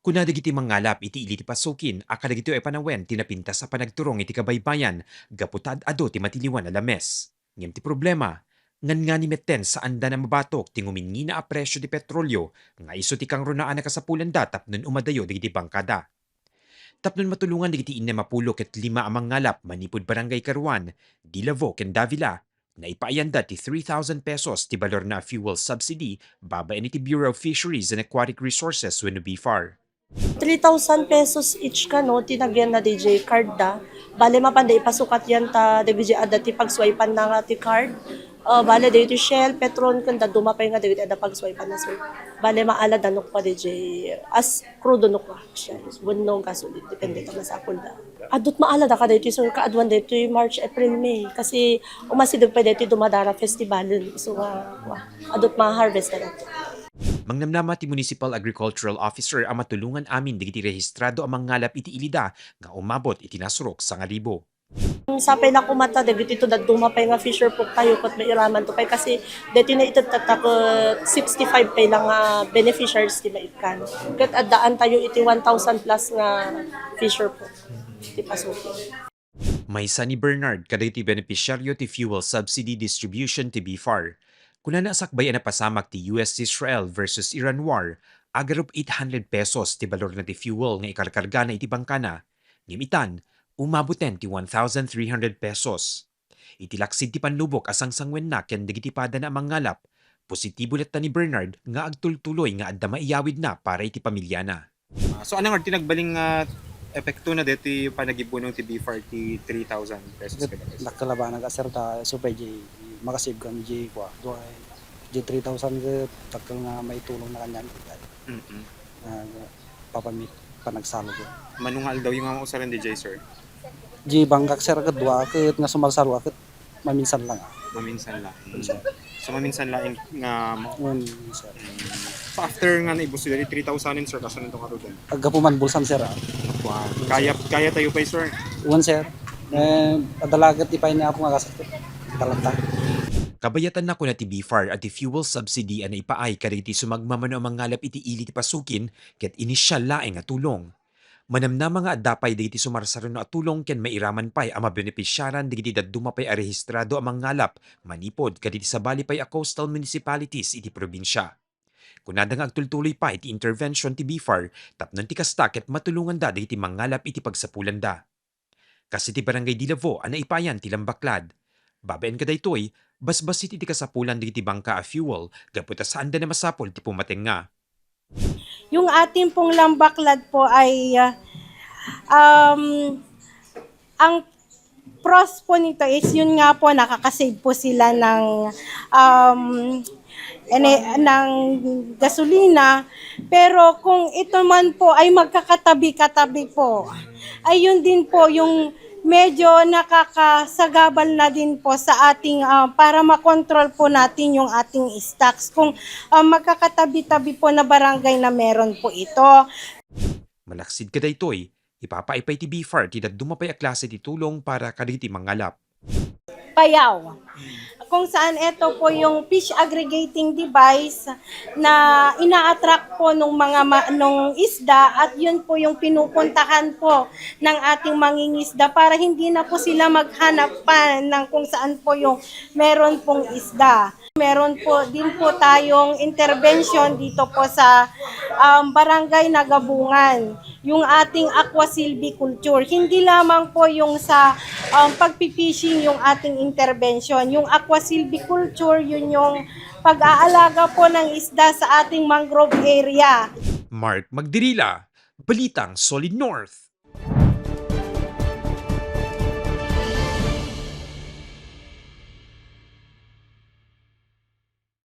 Kuna dagiti mangalap iti ili ti pasukin, akadagito e panawen tinapinta sa panagturong iti kabaybayan, gaputad ado ti matiliwan na lames. Ngem ti problema, ngan nga ni metten sa anda na mabatok ti ngumingi na a presyo ti petrolyo, nga iso ti kang runaan na kasapulan da tapnon umadayo dagiti bangkada. Tapnon matulungan dagiti inna mapulo ket lima amang ngalap manipud barangay Karuan, Dilavo ken Davila, na ipaayanda ti 3,000 pesos ti balor na fuel subsidy babaen iti Bureau of Fisheries and Aquatic Resources wenno BFAR. 3,000 pesos each ka no, tinagyan na DJ card da. Bale mapanday ipasukat yan ta DJ ada ti pagswipan na nga ti card. Bale dito Shell, Petron kanda dumapay nga dito ada pagswipan na swipe. Bale maala danok pa DJ as crudo no ka siya. Bunong gasoline depende ta masapol da. Adot maala da ka dito so kaadwan dito March, April, May kasi umasidog pa dito dumadara festival so adot ma-harvest na. Mangnamnama ti Municipal Agricultural Officer ang matulungan amin digiti rehistrado ang mangalap iti ilida nga umabot iti nasurok sa 1,000. Sapay na kumata, dagiti ito dumapay nga fisher po tayo kat mairaman to pay kasi dito na itatatak 65 pay lang nga beneficiaries ti maikan. Kat adaan tayo iti 1,000 plus nga fisher po ti pasukin. May sa ni Bernard kadagiti beneficiaryo ti fuel subsidy distribution ti BFAR. Kuna nasakbay na pasamak ti US-Israel versus Iran war, agarup 800 pesos ti balor na ti fuel nga ikarkarga na iti bangkana. Ngimitan, umabuten ti 1,300 pesos. Itilaksid ti panlubok asang sangwen na ken dagiti pada na mangalap. Positibo let ta ni Bernard nga agtultuloy nga adda maiyawid na para iti pamilya na. So anong tinagbaling epekto na deti panagibunong ti BFAR ti 3,000 pesos kada guys? Nakalabanan ka sir ta supay makasave kami kwa doy 3,000 ke takal nga may tulong na kanyan papamit panagsalo ko Manungal daw yung mga usaran DJ sir. bangkak sir ka dua ket nga sumalsalo ket maminsan lang Maminsan lang. So maminsan lang nga sir so after nga naibus dili 3,000 sir kaso nito karon. agapuman bulsan sir Wow. Kaya tayo pa sir. sir adalagat ipay niya ako nga kasat talanta. Kabayatan na ko na ti BFAR at ti fuel subsidy na ipaay kadagiti sumagmamano ang mangalap iti ili ti pasukin ket inisyal laeng nga tulong. Manamnama nga dapay dagiti sumarsaron na tulong ken mairaman pay ang mabenepisyaran dagiti dadduma pay a rehistrado ang mangalap manipod kaditi sabali pay a coastal municipalities iti probinsya. Kunada nga agtultuloy pa iti intervention ti BFAR tapnon ti kasta ket matulungan da dagiti mangalap iti pagsapulan da. Kasi ti barangay Dilavo ana ipayan ti Lambaklad. Babaen kada itoy, basbasit iti kasapulan digiti bangka a fuel, gaputa saan da na masapol ti pumateng nga. Yung ating pong lambaklad po ay ang pros po nito is yun nga po nakakasave po sila ng gasolina, pero kung ito man po ay magkakatabi-katabi po, ay yun din po yung medyo nakakasagabal na din po sa ating para makontrol po natin yung ating stocks kung magkakatabi-tabi po na barangay na meron po ito. Malaksid kada itoy, ipapaipay ti BFAR ti dadduma pay a klase ti tulong para kadagiti mangalap. Payaw, kung saan ito po yung fish aggregating device na ina-attract po nung nung isda at yun po yung pinupuntahan po ng ating mangingisda para hindi na po sila maghanap pa ng kung saan po yung meron pong isda. Meron po din po tayong intervention dito po sa barangay Nagabungan, yung ating aqua silviculture. Hindi lamang po yung sa pagpipishing yung ating intervention. Yung aqua silviculture, yun yung pag-aalaga po ng isda sa ating mangrove area. Mark Magdirila, Balitang Solid North.